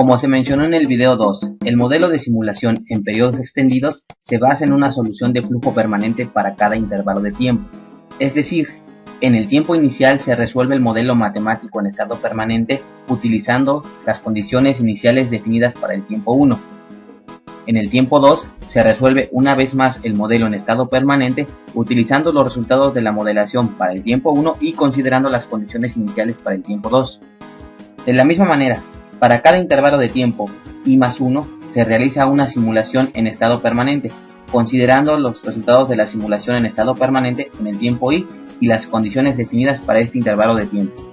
Como se mencionó en el video 2, el modelo de simulación en periodos extendidos se basa en una solución de flujo permanente para cada intervalo de tiempo. Es decir, en el tiempo inicial se resuelve el modelo matemático en estado permanente utilizando las condiciones iniciales definidas para el tiempo 1. En el tiempo 2 se resuelve una vez más el modelo en estado permanente utilizando los resultados de la modelación para el tiempo 1 y considerando las condiciones iniciales para el tiempo 2. De la misma manera, para cada intervalo de tiempo i+1 se realiza una simulación en estado permanente, considerando los resultados de la simulación en estado permanente en el tiempo i y las condiciones definidas para este intervalo de tiempo.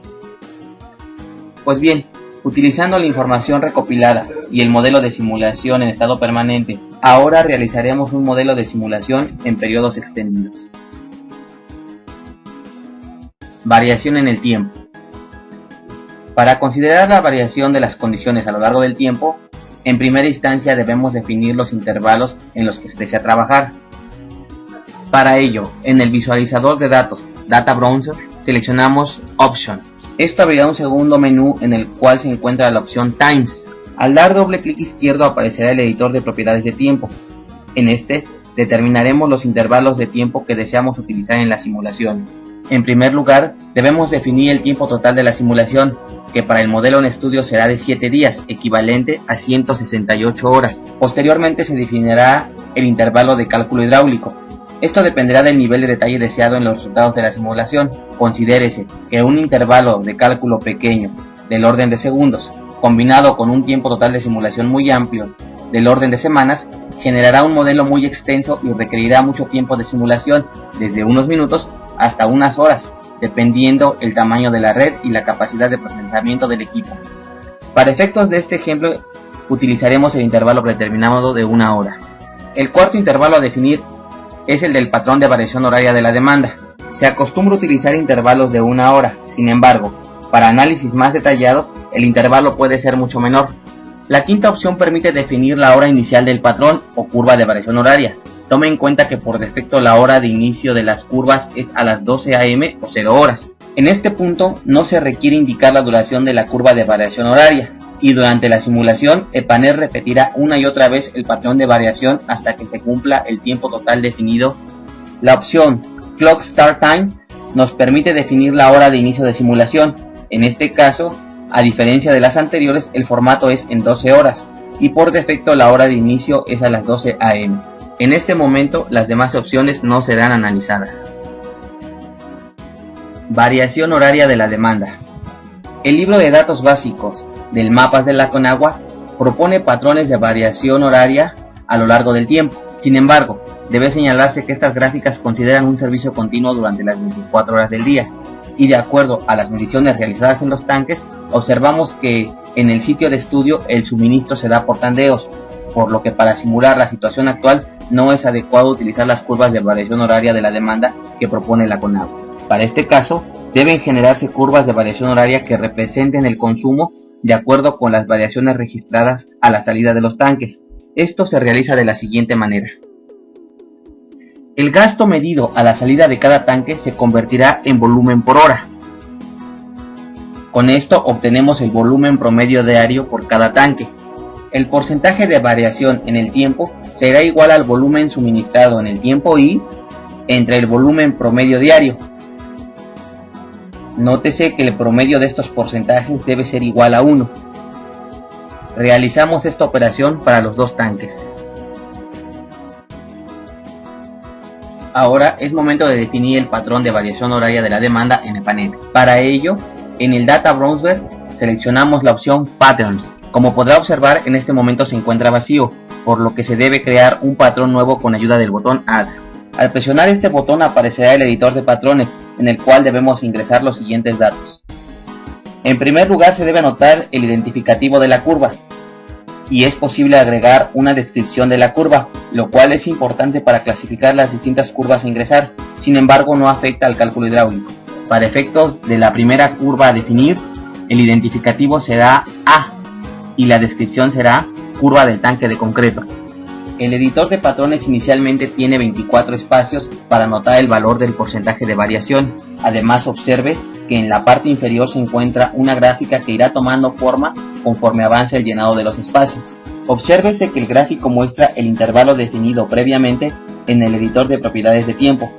Pues bien, utilizando la información recopilada y el modelo de simulación en estado permanente, ahora realizaremos un modelo de simulación en periodos extendidos. Variación en el tiempo. Para considerar la variación de las condiciones a lo largo del tiempo, en primera instancia debemos definir los intervalos en los que se desea trabajar. Para ello, en el visualizador de datos, Data Browser, seleccionamos Option. Esto abrirá un segundo menú en el cual se encuentra la opción Times. Al dar doble clic izquierdo aparecerá el editor de propiedades de tiempo. En este, determinaremos los intervalos de tiempo que deseamos utilizar en la simulación. En primer lugar, debemos definir el tiempo total de la simulación, que para el modelo en estudio será de 7 días, equivalente a 168 horas. Posteriormente se definirá el intervalo de cálculo hidráulico. Esto dependerá del nivel de detalle deseado en los resultados de la simulación. Considérese que un intervalo de cálculo pequeño, del orden de segundos, combinado con un tiempo total de simulación muy amplio, del orden de semanas, generará un modelo muy extenso y requerirá mucho tiempo de simulación, desde unos minutos hasta unas horas, dependiendo el tamaño de la red y la capacidad de procesamiento del equipo. Para efectos de este ejemplo, utilizaremos el intervalo predeterminado de 1 hora. El cuarto intervalo a definir es el del patrón de variación horaria de la demanda. Se acostumbra utilizar intervalos de 1 hora, sin embargo, para análisis más detallados, el intervalo puede ser mucho menor. La quinta opción permite definir la hora inicial del patrón o curva de variación horaria. Tome en cuenta que por defecto la hora de inicio de las curvas es a las 12 am o 0 horas. En este punto no se requiere indicar la duración de la curva de variación horaria, y durante la simulación el panel repetirá una y otra vez el patrón de variación hasta que se cumpla el tiempo total definido. La opción Clock Start Time nos permite definir la hora de inicio de simulación. En este caso, a diferencia de las anteriores, el formato es en 12 horas, y por defecto la hora de inicio es a las 12 am. En este momento las demás opciones no serán analizadas. Variación horaria de la demanda. El libro de datos básicos del Mapas de la Conagua propone patrones de variación horaria a lo largo del tiempo. Sin embargo, debe señalarse que estas gráficas consideran un servicio continuo durante las 24 horas del día, y de acuerdo a las mediciones realizadas en los tanques, observamos que en el sitio de estudio el suministro se da por tandeos, por lo que para simular la situación actual no es adecuado utilizar las curvas de variación horaria de la demanda que propone la Conagua. Para este caso, deben generarse curvas de variación horaria que representen el consumo de acuerdo con las variaciones registradas a la salida de los tanques. Esto se realiza de la siguiente manera. El gasto medido a la salida de cada tanque se convertirá en volumen por hora. Con esto obtenemos el volumen promedio diario por cada tanque. El porcentaje de variación en el tiempo será igual al volumen suministrado en el tiempo i entre el volumen promedio diario. Nótese que el promedio de estos porcentajes debe ser igual a 1. Realizamos esta operación para los dos tanques. Ahora es momento de definir el patrón de variación horaria de la demanda en el panel. Para ello, en el Data Browser seleccionamos la opción Patterns. Como podrá observar, en este momento se encuentra vacío, por lo que se debe crear un patrón nuevo con ayuda del botón Add. Al presionar este botón aparecerá el editor de patrones, en el cual debemos ingresar los siguientes datos. En primer lugar se debe anotar el identificativo de la curva, y es posible agregar una descripción de la curva, lo cual es importante para clasificar las distintas curvas a ingresar. Sin embargo, no afecta al cálculo hidráulico. Para efectos de la primera curva a definir, el identificativo será A y la descripción será curva del tanque de concreto. El editor de patrones inicialmente tiene 24 espacios para anotar el valor del porcentaje de variación. Además, observe que en la parte inferior se encuentra una gráfica que irá tomando forma conforme avance el llenado de los espacios. Obsérvese que el gráfico muestra el intervalo definido previamente en el editor de propiedades de tiempo.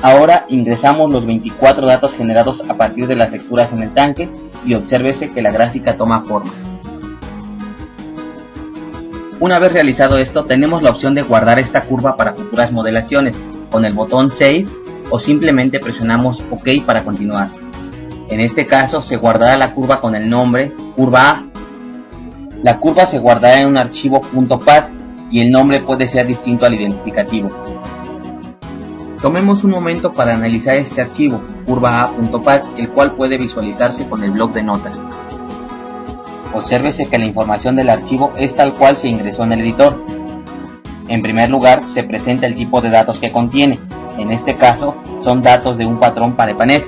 Ahora ingresamos los 24 datos generados a partir de las lecturas en el tanque y obsérvese que la gráfica toma forma. Una vez realizado esto, tenemos la opción de guardar esta curva para futuras modelaciones con el botón Save o simplemente presionamos OK para continuar. En este caso se guardará la curva con el nombre curva A. La curva se guardará en un archivo .pad y el nombre puede ser distinto al identificativo. Tomemos un momento para analizar este archivo curva.a.pad, el cual puede visualizarse con el bloc de notas. Obsérvese que la información del archivo es tal cual se ingresó en el editor. En primer lugar, se presenta el tipo de datos que contiene. En este caso, son datos de un patrón para EPANET.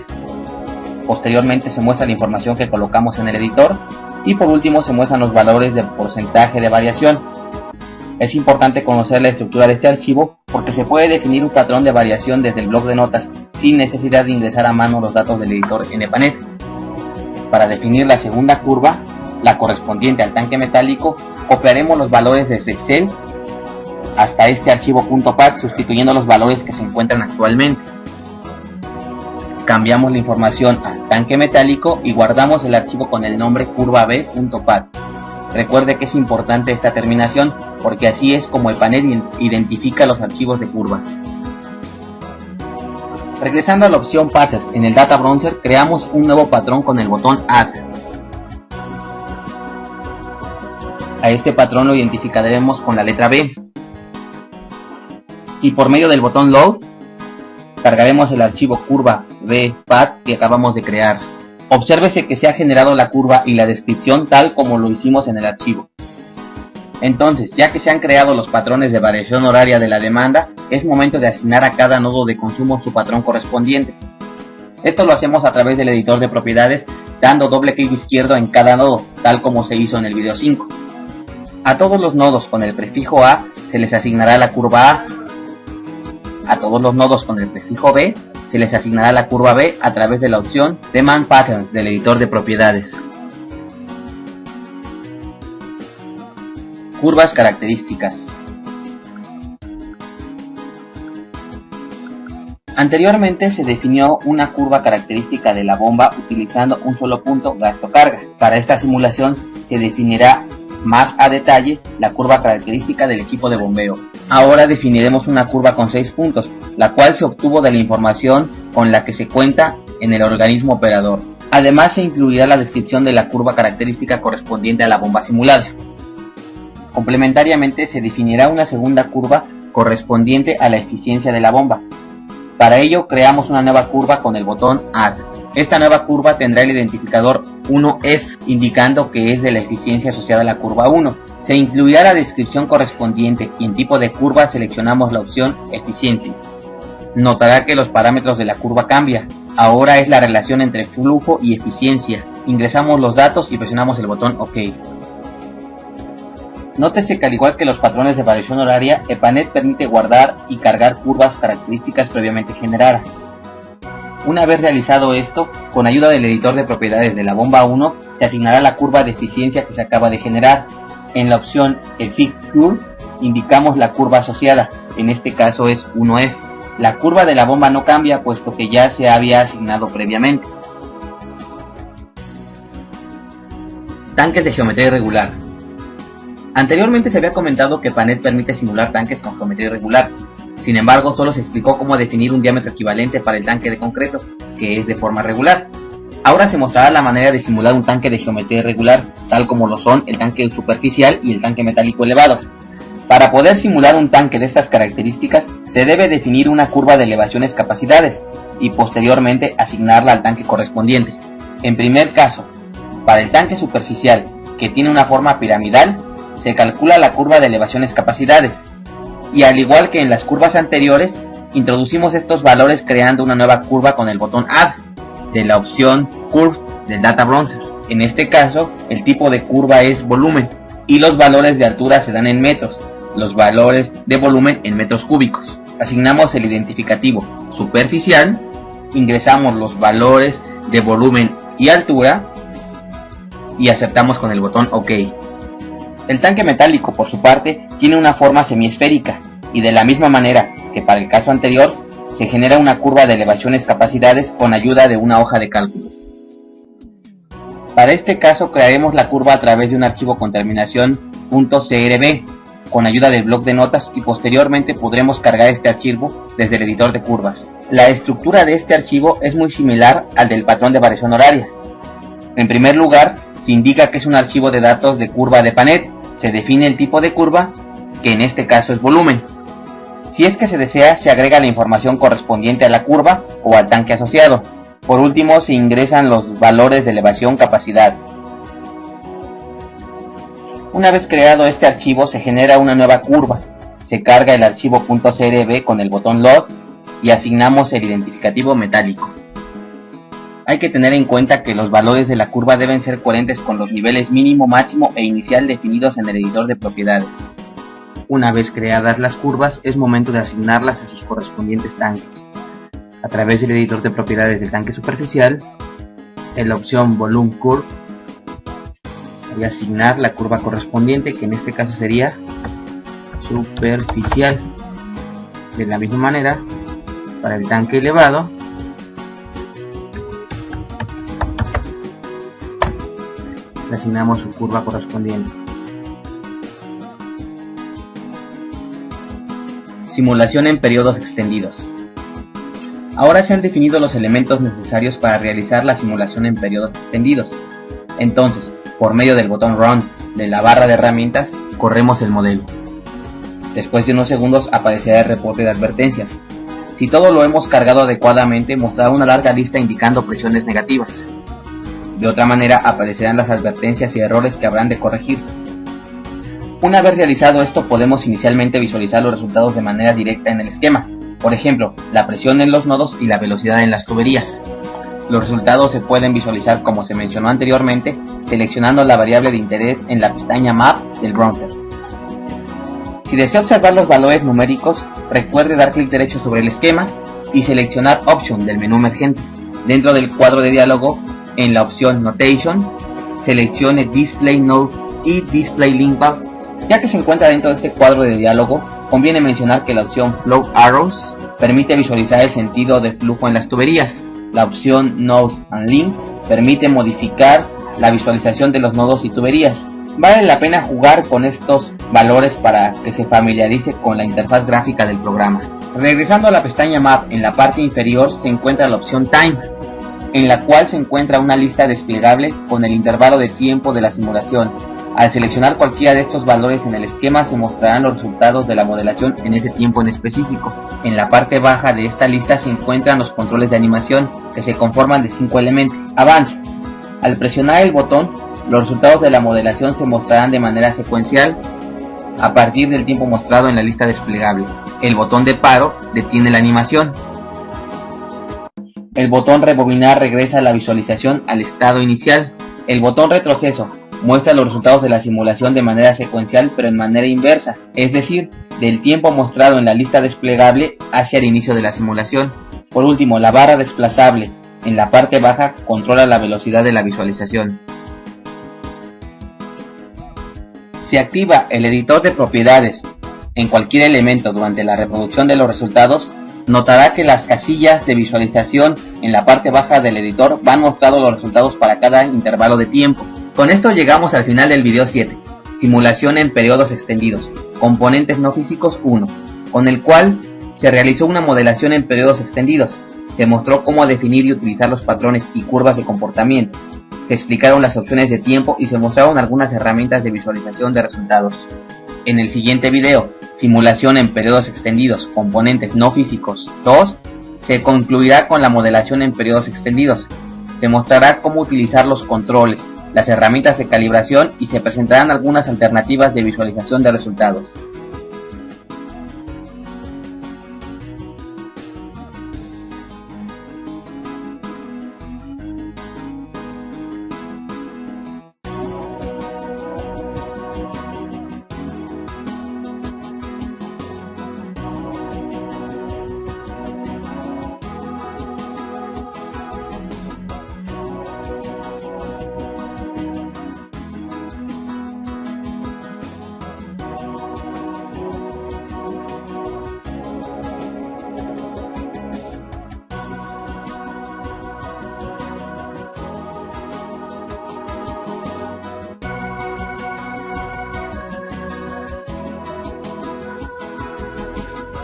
Posteriormente se muestra la información que colocamos en el editor. Y por último se muestran los valores del porcentaje de variación. Es importante conocer la estructura de este archivo porque se puede definir un patrón de variación desde el bloc de notas sin necesidad de ingresar a mano los datos del editor en EPANET. Para definir la segunda curva, la correspondiente al tanque metálico, copiaremos los valores desde Excel hasta este archivo .pad sustituyendo los valores que se encuentran actualmente. Cambiamos la información al tanque metálico y guardamos el archivo con el nombre curvab.pad. Recuerde que es importante esta terminación porque así es como EPANET identifica los archivos de curva. Regresando a la opción Patterns en el Data Browser, creamos un nuevo patrón con el botón Add. A este patrón lo identificaremos con la letra B. Y por medio del botón Load, cargaremos el archivo curva.b.pad que acabamos de crear. Obsérvese que se ha generado la curva y la descripción tal como lo hicimos en el archivo. Entonces, ya que se han creado los patrones de variación horaria de la demanda, es momento de asignar a cada nodo de consumo su patrón correspondiente. Esto lo hacemos a través del editor de propiedades, dando doble clic izquierdo en cada nodo, tal como se hizo en el video 5. A todos los nodos con el prefijo A se les asignará la curva A. A todos los nodos con el prefijo B se les asignará la curva B a través de la opción Demand Pattern del editor de propiedades. Curvas características. Anteriormente se definió una curva característica de la bomba utilizando un solo punto gasto-carga. Para esta simulación se definirá más a detalle la curva característica del equipo de bombeo. Ahora definiremos una curva con 6 puntos, la cual se obtuvo de la información con la que se cuenta en el organismo operador. Además se incluirá la descripción de la curva característica correspondiente a la bomba simulada. Complementariamente se definirá una segunda curva correspondiente a la eficiencia de la bomba. Para ello creamos una nueva curva con el botón Add. Esta nueva curva tendrá el identificador 1F, indicando que es de la eficiencia asociada a la curva 1. Se incluirá la descripción correspondiente y en tipo de curva seleccionamos la opción Efficiency. Notará que los parámetros de la curva cambian. Ahora es la relación entre flujo y eficiencia. Ingresamos los datos y presionamos el botón OK. Nótese que al igual que los patrones de variación horaria, EPANET permite guardar y cargar curvas características previamente generadas. Una vez realizado esto, con ayuda del editor de propiedades de la bomba 1, se asignará la curva de eficiencia que se acaba de generar. En la opción Effic Curve, indicamos la curva asociada, en este caso es 1F. La curva de la bomba no cambia puesto que ya se había asignado previamente. Tanques de geometría irregular. Anteriormente se había comentado que EPANET permite simular tanques con geometría irregular. Sin embargo, solo se explicó cómo definir un diámetro equivalente para el tanque de concreto, que es de forma regular. Ahora se mostrará la manera de simular un tanque de geometría irregular, tal como lo son el tanque superficial y el tanque metálico elevado. Para poder simular un tanque de estas características, se debe definir una curva de elevaciones capacidades y posteriormente asignarla al tanque correspondiente. En primer caso, para el tanque superficial, que tiene una forma piramidal, se calcula la curva de elevaciones capacidades. Y al igual que en las curvas anteriores, introducimos estos valores creando una nueva curva con el botón Add de la opción Curves del Data Browser. En este caso, el tipo de curva es volumen y los valores de altura se dan en metros. los valores de volumen en metros cúbicos. Asignamos el identificativo superficial, ingresamos los valores de volumen y altura y aceptamos con el botón OK. El tanque metálico, por su parte, tiene una forma semiesférica y de la misma manera que para el caso anterior, se genera una curva de elevaciones-capacidades con ayuda de una hoja de cálculo. Para este caso crearemos la curva a través de un archivo con terminación .crb con ayuda del bloc de notas y posteriormente podremos cargar este archivo desde el editor de curvas. La estructura de este archivo es muy similar al del patrón de variación horaria. En primer lugar, se indica que es un archivo de datos de curva de Panet. Se define el tipo de curva, que en este caso es volumen. Si es que se desea, se agrega la información correspondiente a la curva o al tanque asociado. Por último, se ingresan los valores de elevación-capacidad. Una vez creado este archivo, se genera una nueva curva. Se carga el archivo .crb con el botón Load y asignamos el identificativo metálico. Hay que tener en cuenta que los valores de la curva deben ser coherentes con los niveles mínimo, máximo e inicial definidos en el editor de propiedades. Una vez creadas las curvas, es momento de asignarlas a sus correspondientes tanques. A través del editor de propiedades del tanque superficial, en la opción Volume Curve, voy a asignar la curva correspondiente, que en este caso sería superficial. De la misma manera, para el tanque elevado, le asignamos su curva correspondiente. Simulación en periodos extendidos. Ahora se han definido los elementos necesarios para realizar la simulación en periodos extendidos. Entonces, por medio del botón Run de la barra de herramientas, corremos el modelo. Después de unos segundos aparecerá el reporte de advertencias. Si todo lo hemos cargado adecuadamente, mostrará una larga lista indicando presiones negativas. De otra manera, aparecerán las advertencias y errores que habrán de corregirse. Una vez realizado esto, podemos inicialmente visualizar los resultados de manera directa en el esquema. Por ejemplo, la presión en los nodos y la velocidad en las tuberías. Los resultados se pueden visualizar, como se mencionó anteriormente, seleccionando la variable de interés en la pestaña Map del browser. Si desea observar los valores numéricos, recuerde dar clic derecho sobre el esquema y seleccionar Option del menú emergente. Dentro del cuadro de diálogo, en la opción Notation, seleccione Display Node y Display Link Value. Ya que se encuentra dentro de este cuadro de diálogo, conviene mencionar que la opción Flow Arrows permite visualizar el sentido de flujo en las tuberías. La opción Nodes and Link permite modificar la visualización de los nodos y tuberías. Vale la pena jugar con estos valores para que se familiarice con la interfaz gráfica del programa. Regresando a la pestaña Map, en la parte inferior se encuentra la opción Time, en la cual se encuentra una lista desplegable con el intervalo de tiempo de la simulación. Al seleccionar cualquiera de estos valores en el esquema, se mostrarán los resultados de la modelación en ese tiempo en específico. En la parte baja de esta lista se encuentran los controles de animación, que se conforman de 5 elementos. Avance. Al presionar el botón, los resultados de la modelación se mostrarán de manera secuencial a partir del tiempo mostrado en la lista desplegable. El botón de paro detiene la animación. El botón rebobinar regresa la visualización al estado inicial. El botón retroceso muestra los resultados de la simulación de manera secuencial, pero en manera inversa, es decir, del tiempo mostrado en la lista desplegable hacia el inicio de la simulación. Por último, la barra desplazable en la parte baja controla la velocidad de la visualización. Si activa el editor de propiedades en cualquier elemento durante la reproducción de los resultados, notará que las casillas de visualización en la parte baja del editor van mostrando los resultados para cada intervalo de tiempo. Con esto llegamos al final del video 7, simulación en periodos extendidos, componentes no físicos 1, con el cual se realizó una modelación en periodos extendidos. Se mostró cómo definir y utilizar los patrones y curvas de comportamiento. Se explicaron las opciones de tiempo y se mostraron algunas herramientas de visualización de resultados. En el siguiente video, simulación en periodos extendidos, componentes no físicos 2, se concluirá con la modelación en periodos extendidos. Se mostrará cómo utilizar los controles, las herramientas de calibración y se presentarán algunas alternativas de visualización de resultados.